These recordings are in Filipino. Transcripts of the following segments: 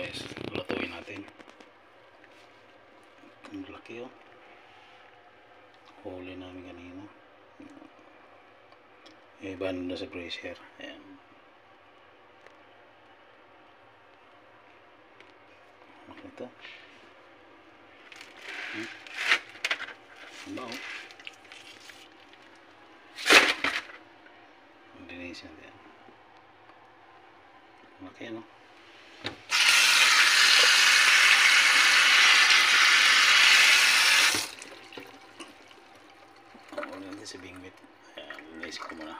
guys, lutuin natin. Ang laki oh. Huli namin kanina. Iba na sa freezer. Ayan. Ano ito? Ano oh? Ang linis yan. Laki no? Sa bingwit. Ayan, naisip ko muna.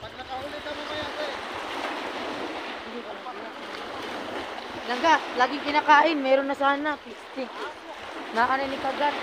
Pag nakahuli ka mamaya, pre. Langga, laging kinakain. Meron na sana. Pisti. Nakanin ni Kagat.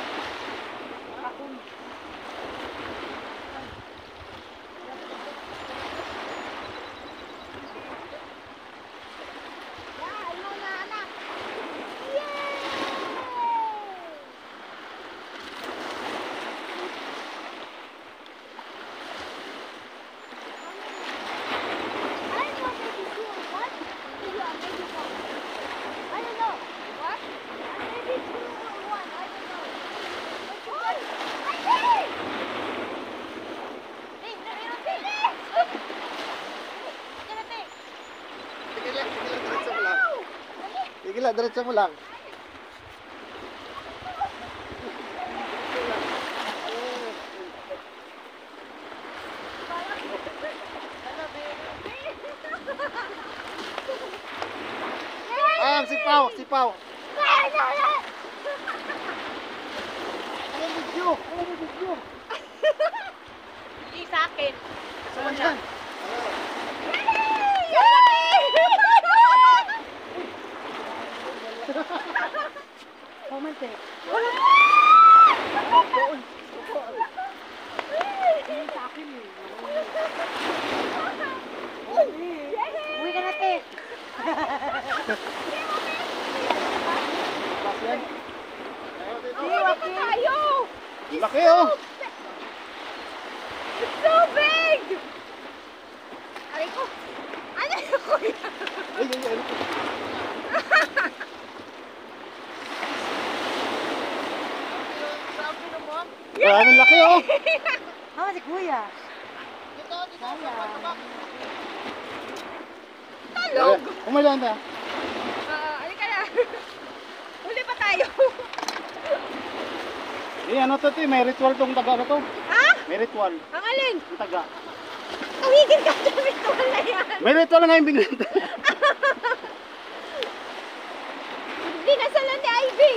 Sige lang, diretso mo lang. Sipaw, sipaw. Ano video? Ano video? Hindi sa akin. Saan yan? Comment eh. Hindi sa akin eh. Uwi ka na, te. Bas yan. Tayo! Laki oh. It's so big! Aray ko. Ano yung kuya? Ay, ay, ay. Ang laki oh. Mama si kuya. Talog. Umalan na. Halika na. Huli pa tayo. Ano to, may ritual tong taga na to. Ha? May ritual. Ang alin? Ang taga. Tawigin ka sa ritual na yan. May ritual nga yung bigla. Dinasalan ni Ivy.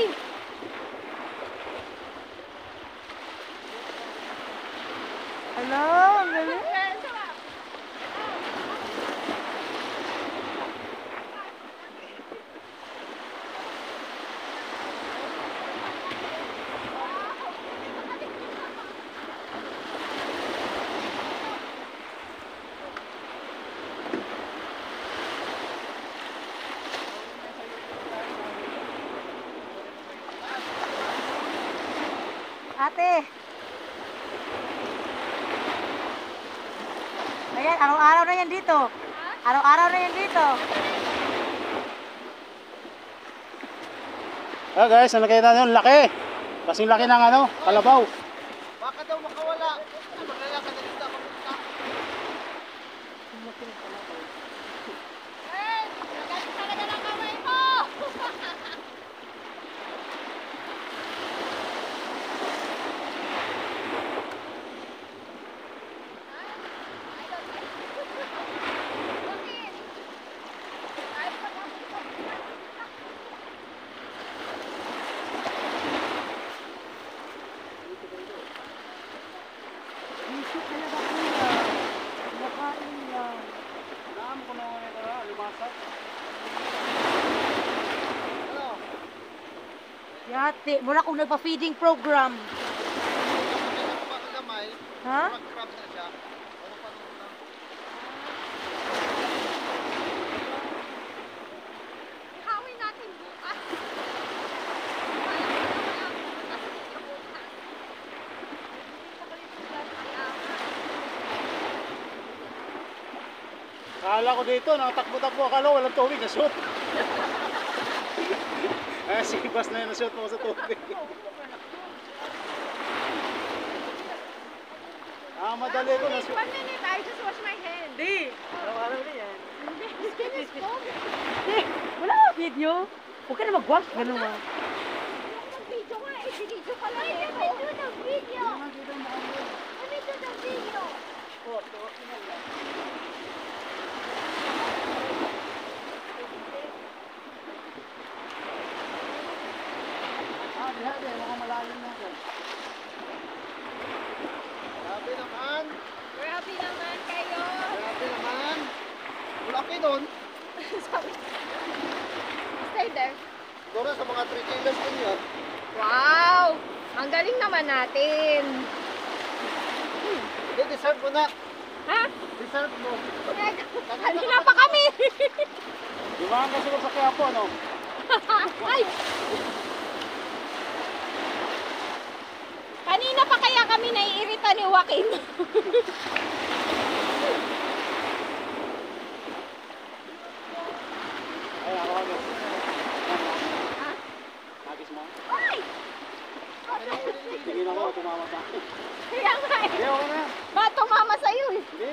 Hello, ang galing. Ate. Ayan, araw-araw na yan dito. Araw-araw na yan dito. Ah guys, ano nakita nyo? Laki. Kasing laki ng ano, kalabaw. Baka daw makawala. Maglalakad na dito ako punta. Eh, nagalit talaga ng kamay mo. Isip talaga kuya. Nakain lang. Naam ko na ito, lumasap. Yate, mura kong nagpa-feeding program. Gamay, Ha? mag-crab na siya. Ano pa nung lang? Ihawin natin bukas. Akala ko dito, nakatakbo-takbo. Akala ko walang tubig, na-shoot. Si Bas na yun, na-shoot mo sa tubig. Madali ko na-shoot. 1 minute, I just wash my hands. Di. Araw-araw na yan. Skin is cold. Di. Wala ka video. Huwag ka na mag-wash. Ganun ba? Video nga eh, video ka lang eh. Let me do the video. Let me do the video. Sabi naman. Grabe naman kayo. doon. Sabi. Stay there. Siguro sa mga 3 kilos din yun. Wow! Ang galing naman natin. Hindi, deserve mo na. Ha? Deserve mo. Kanina pa kami. Dumaan ka siguro sa Quiapo, ano? Ay! Kanina pa kaya kami naiirita ni Joaquin. Ay, ako ano. Ha? Nagis mo? Ay! Tingin ako, tumama sa akin. Kaya nga eh. Hindi, okay na yan. Ba, tumama sa'yo eh. Hindi.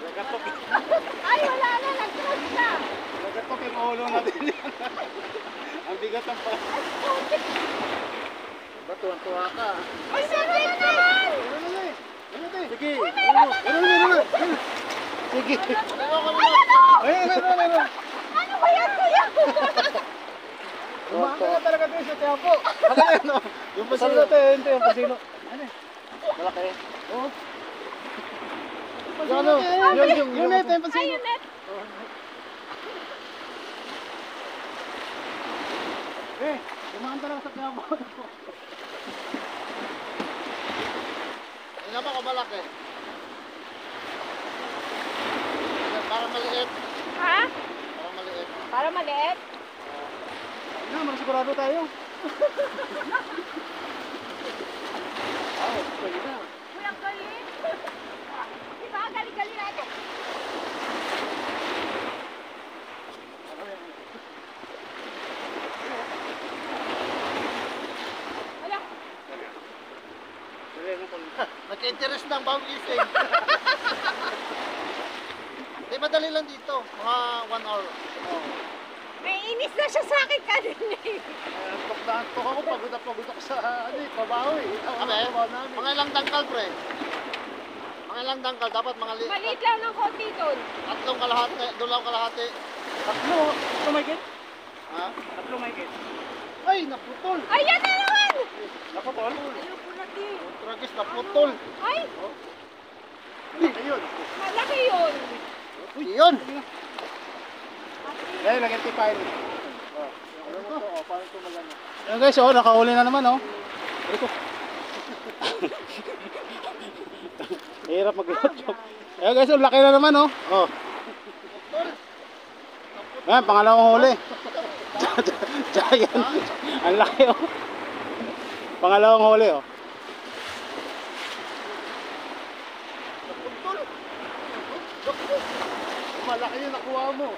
Nagatok. Ay, wala na. Nag-crush na. Nagatok yung ulo natin yan. Ang bigat ng pa. Ba, tuwan-tuwa ka. Ay, meron na naman. Ano na eh? Ano na eh? Sige. meron na. Sige. Ayan o! Ayun, ano. Ano ba yan, kuya? Tumakas na talaga tayo sa Quiapo. Ano yan, no? Yung pasilo tayo, hindi yung pasilo. Ano eh? Malaki. Oo. Ano? Yung net, yung pasilo. Ay, yun net. Eh, dumaan talaga sa Quiapo. Ano naman kung malaki? Parang maliit. Ha? Parang maliit. Para maliit? Ano, makasigurado tayo. Kuya, galing. Di ba? Galing-galing natin. Wala. Nagka-interest ng bawang gising. Di madali lang dito. Mga 1 hour. May inis na siya sa akin kanina eh. Antok na antok ako, pagod na pagod ako sa ano eh, pabaho eh. Kami, mga ilang dangkal pre. Mga ilang dangkal. Dapat mga Maliit lang ng konti doon. tatlong kalahati. Dulawang kalahati. Tatlo may gate? Ha? Tatlo may gate. Ay, naputol. Ayan na naman! Naputol? Ayoko na din. Tragis, naputol. Ay, Ayun. malaki yun. Yun. Eh, lagyan tipain. Oh, paano ito magano? Ayan guys, oh, nakauli na naman, oh. Ito. Hirap mag-YouTube. Ayan guys, oh, laki na naman, oh. Oh. Ayan, pangalawang huli. Giant. Ang laki, oh. Pangalawang huli, oh. Malaki yung nakuha mo.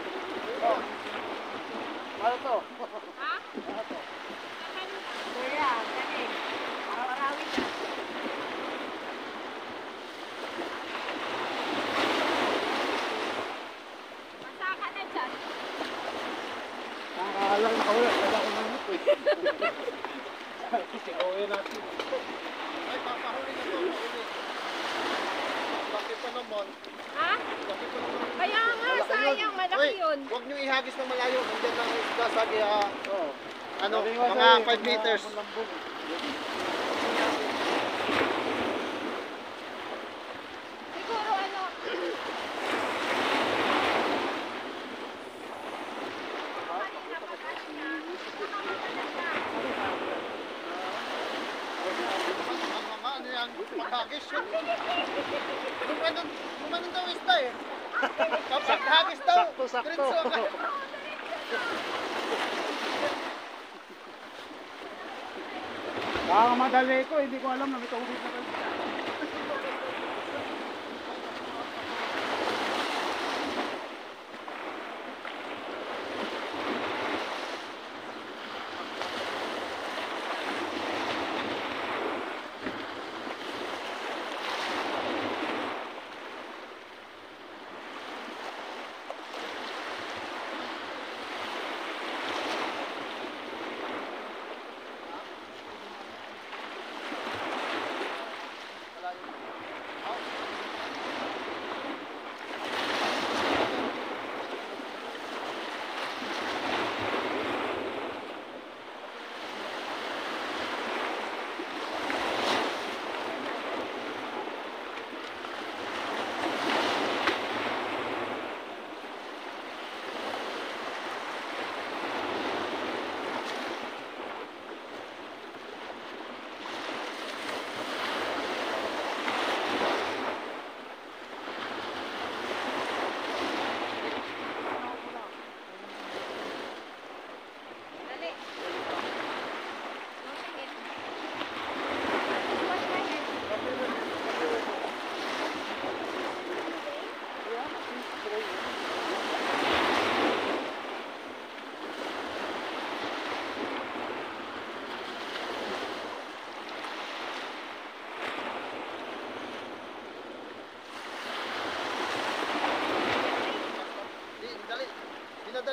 Oh. Ano to? Ha? Kuya, galing. Araw-arawin na. Basta ka na dyan. Nakakaalang nakawala. Kaya ko naman ito, eh. Sige, natin. Ay, papahuli na to. Bakit pa naman? Ha? Bakit pa naman? Kaya nga, sayang. Malaki Uy, yun. huwag nyo ihagis ng malayo. Nandiyan lang ang isda sa Oh. ano, Sabi nga mga sa'yo, 5 meters. lambog. Siguro ano. Kanina pataas na. Nakakataas na. Ano yan? Paghagis yun. Kumanon daw isda eh. Kapag hagis daw. Sakto. Diretso ka. Kakamadali ko, hindi ko alam na may tubig na tayo.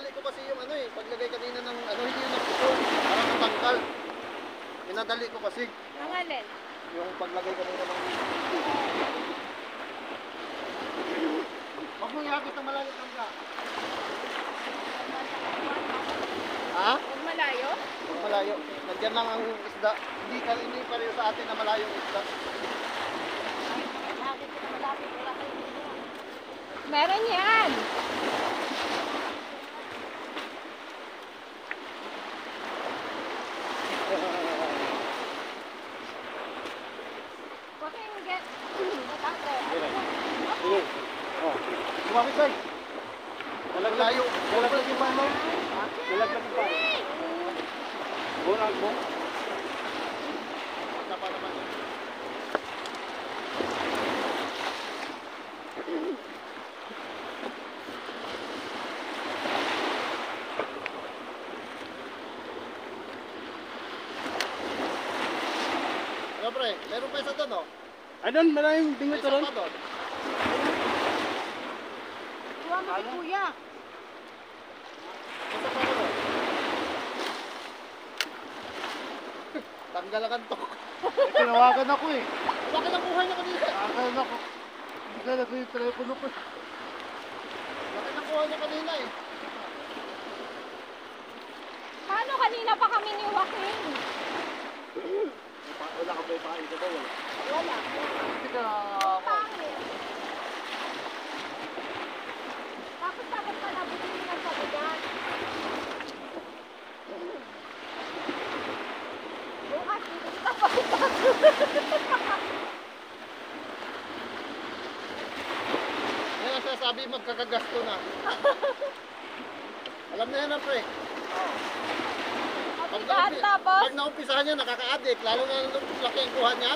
Pinadali ko kasi yung ano eh, paglagay kanina ng ano, hindi yung naputol, parang natanggal. Pinadali ko kasi Ang alin? yung paglagay kanina ng... Huwag mo iakit ng malayo tangga. Ha? Huwag malayo? Huwag malayo. Nandiyan lang ang isda. Hindi pareho sa atin na malayo ang isda. Meron yan. Huwag kayong get... Matangke. Sige. Oh. Kumapit tayo. Malayo. Nalaglag yung pano. Nalaglag yung pano. Bunag mo. Wala pa naman. Ano pre, meron pa isa doon oh. Ay doon, maraming May bingot isa doon. pa doon. Kuha mo si kuya. Isa pa doon. Tanggal ang antok. Tinawagan ako eh. Bakit ang buhay niya kanina? Akala ako. Naglalagay ko yung telepono ko. Bakit ang buhay niya kanina eh? Paano kanina pa kami ni Joaquin? Wala ka ba yung pakain ka ba? Wala. Wala. Hindi ka Pangit. Tapos dapat pala bumili ng sabigan. Bukas, hindi ka pa. Yan ang sasabi magkakagasto na. Alam na yan pre. Mabigat tapos. Pag naumpisahan niya, nakaka-addict. Lalo na nung laki ang kuha niya,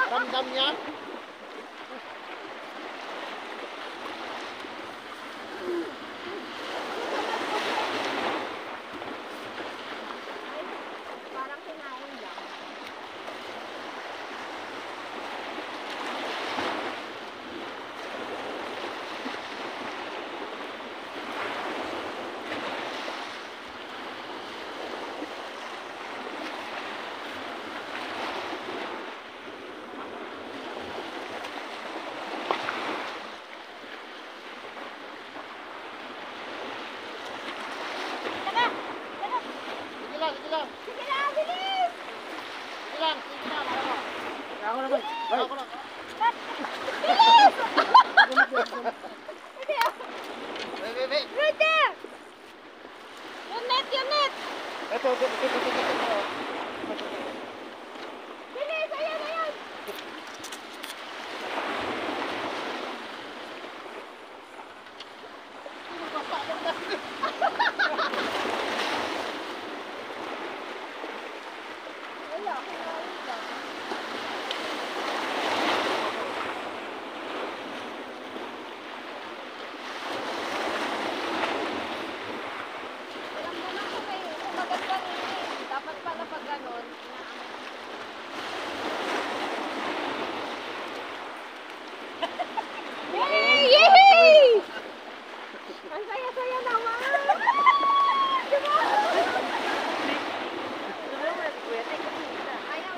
ramdam niya. Parang kinain lang. Tara! Tara! Sige lang, sige lang. Sige na, bilis! Sige lang, sige lang. Ano? Ako naman. Ako lang. Bilis! Hindi ah. Wait. Right there! Yung net, yung net! Ito. Bilis! Ayan, ayan! Wala, kinain lang. Alam mo na kung may kumagat kanina eh. Dapat pala pag ganon, Yay! Yay! Ang saya-saya naman! Diba? Ayaw.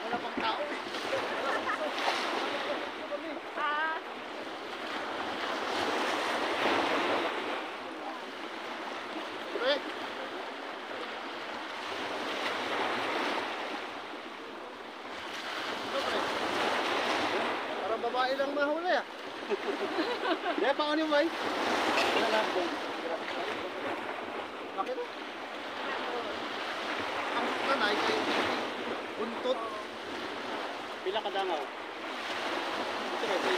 Wala pang tao eh. Ah, Pre. Ano pre? Parang babae lang mahuli ah. Kaya pa ano ba? Bakit? Buntot. Pila ka dangaw? Ito na, ito.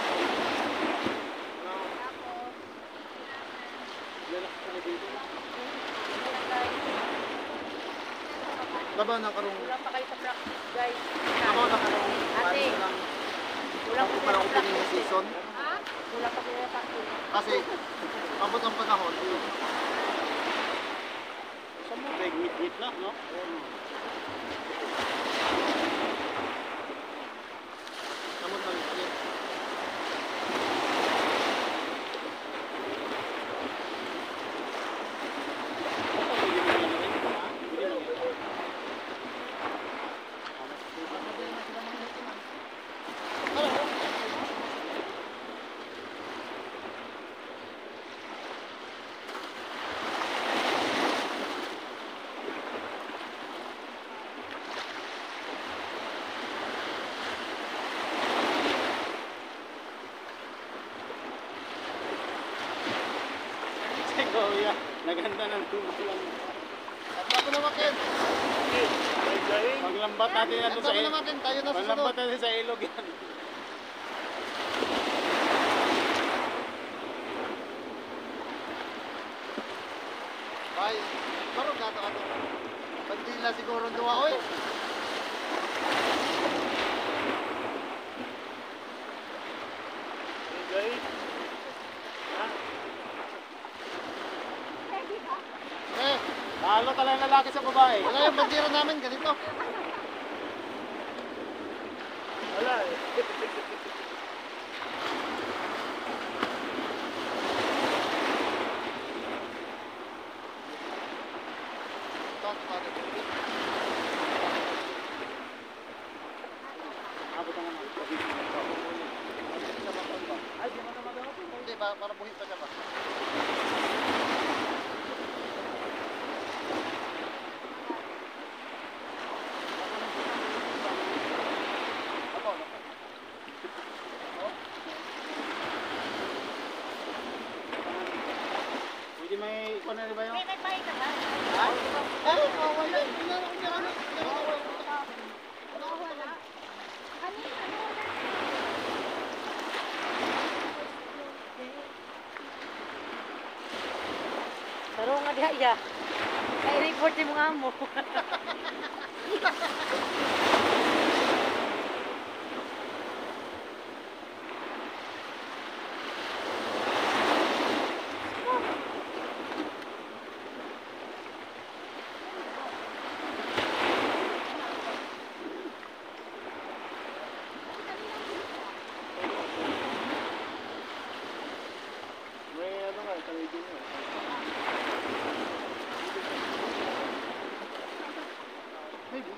Lalak ka na dito. Baba na karong. Kulang pa kayo sa practice, guys. Ako na karong. Ate, kulang Ako pa parang kayo sa opening na practice. season. Kulang pa kayo sa practice. Kasi, abot ang panahon. Saan mo? Kaya ngit-ngit na, no? Namot na rin. Kuya, naganda ng tubulan. At bago na makin. Maglambat natin yan At doon sa bago na ilog. makin. Tayo na Maglambat susunod. natin sa ilog yan. Bye. Barog na ito ato. Bandila siguro duwa oy. Eh, Lalo talaga lalaki sa babae. wala yung bandira namin ganito. Wala eh. Ito, ito. Abot ang ano. Ay, di mo naman daw. Hindi ba para buhit pa siya ba? Ako, ako. Pwede may ikaw na rin ba yung? May bahay ka ba? Ha? Eh, wala. Wala akong meron. Wala. Kanina, Taro nga diha iya. Kay report mo nga mo. May ano nga, kalibin mo. Maybe.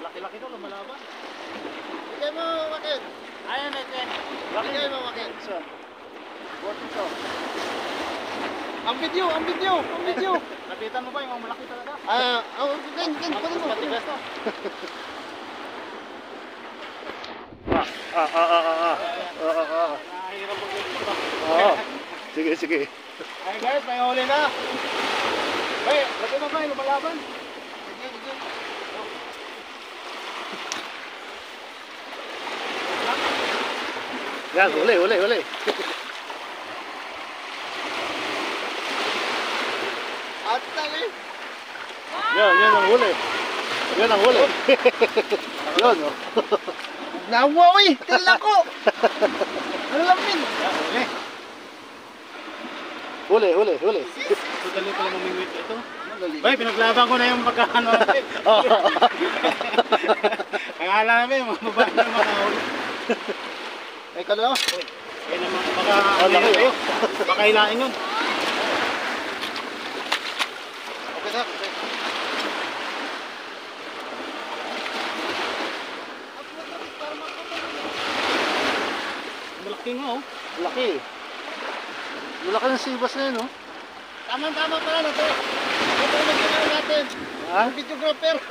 Laki-laki to, lumalaban. Bigay mo, Makin. Ayan, ito. Bigay mo, Makin. Isa. Worth ito. Ang video, ang video, ang video. Napitan mo ba yung malaki talaga? Gan, pala mo. Matigas to. Nahihirap mag-ibig pa. Sige, sige. Ay guys, may huli na. Hey, lagi mo ba yung lumalaban? Sige, sige. Yan, huli, huli, huli. At tali. Yan ang huli. Yan ang huli. Yun, oh. Nawawi! Tila ko! Ano lang pin? Huli, huli, huli. Dali pala mamimit ito. Madali. Bay, pinaglaban ko na yung pagkano. Akala namin, mga babae na makahuli. Ay, kala. Kaya naman, baka ano laki, yun tayo. Baka hilain yun. Okay na, okay. Malaki nga oh. Laki. Malaki ng sibas na yun, oh. Tama-tama pala na to. Ito yung nagkakaroon natin. Ha? Videographer.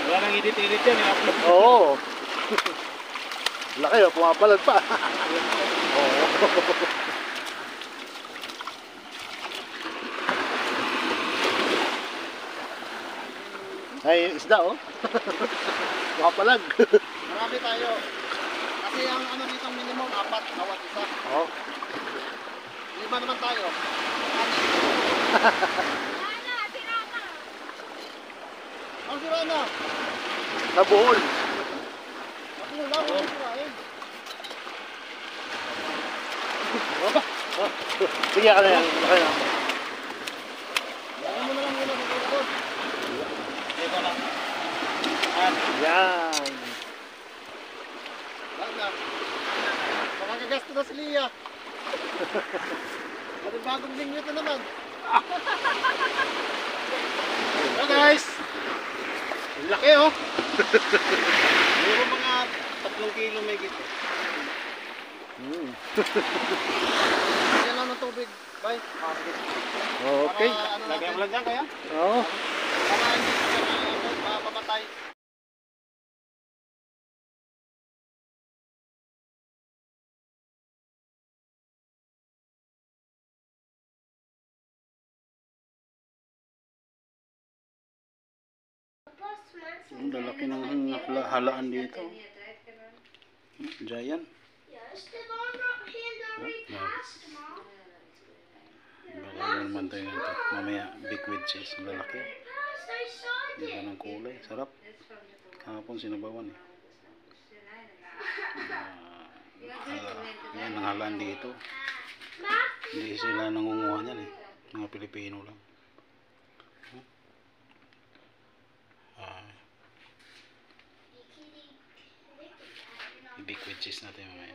Wala nang edit-edit yan. I-upload. Oo. Laki, oh. Pumapalag pa. Oo. Ay, isda, oh. Pumapalag. Marami tayo. Kasi ang ano dito minimum, 4 bawat isa. Oo. 5 naman tayo. Ana, tira na. Ang sira na. Nabuhol. Ako wala akong sirain. Sige ka na yan. Laki na. Lagyan mo na lang muna sa tukod. Ito na. Yan. Wala na. Makakagasto na si Lia. At bagong lingyo ito naman. Hello guys! Ang laki oh! Meron mga 3 kilo may gito. Yan lang ng tubig. Bye. Okay. Para, ano Lagyan mo natin, lang dyan kaya? Oo. para hindi siya mamatay. Ang lalaki ng halaan dito. Giant. Baka naman tayo nito. Mamaya big wedges. Ang lalaki. Iba ng kulay. Sarap. Kahapon sinabawan eh. Yan ang halaan dito. Hindi sila nangunguha niyan eh. Mga Pilipino lang. Big wedges natin mamaya.